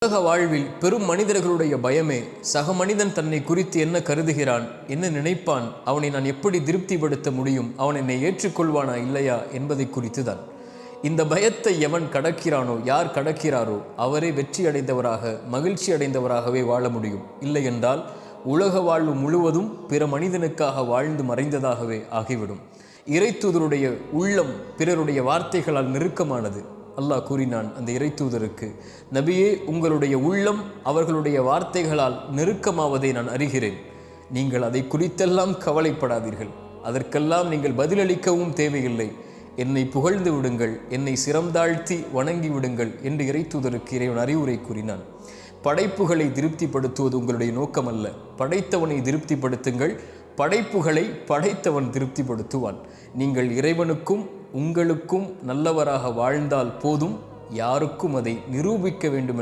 உலக வாழ்வில் பெரும் மனிதர்களுடைய பயமே சக மனிதன் தன்னை குறித்து என்ன கருதுகிறான், என்ன நினைப்பான், அவனை நான் எப்படி திருப்திப்படுத்த முடியும், அவன் என்னை ஏற்றுக்கொள்வானா இல்லையா என்பதை குறித்து தான். இந்த பயத்தை எவன் கடக்கிறானோ, யார் கடக்கிறாரோ அவரே வெற்றி அடைந்தவராக மகிழ்ச்சி அடைந்தவராகவே வாழ முடியும். இல்லை என்றால் உலக வாழ்வு முழுவதும் பிற மனிதனுக்காக வாழ்ந்து மறைந்ததாகவே ஆகிவிடும். இறைத்தூதருடைய உள்ளம் பிறருடைய வார்த்தைகளால் நெருக்கமானது. அல்லாஹ் கூறினான் அந்த இறைத்தூதருக்கு, நபியே, உங்களுடைய உள்ளம் அவர்களுடைய வார்த்தைகளால் நெருக்கமாவதை நான் அறிகிறேன். நீங்கள் அதை குறித்தெல்லாம் கவலைப்படாதீர்கள். அதற்கெல்லாம் நீங்கள் பதிலளிக்கவும் தேவையில்லை. என்னை புகழ்ந்து விடுங்கள், என்னை சிரம்தாழ்த்தி வணங்கி விடுங்கள் என்று இறைத்தூதருக்கு இறைவன் அறிவுரை கூறினான். படைப்புகளை திருப்திப்படுத்துவது உங்களுடைய நோக்கமல்ல. படைத்தவனை திருப்திப்படுத்துங்கள். படைப்புகளை படைத்தவன் திருப்திப்படுத்துவான். நீங்கள் இறைவனுக்கும் உங்களுக்கும் நல்லவராக வாழ்ந்தால் போதும். யாருக்கும் அதை நிரூபிக்க வேண்டும்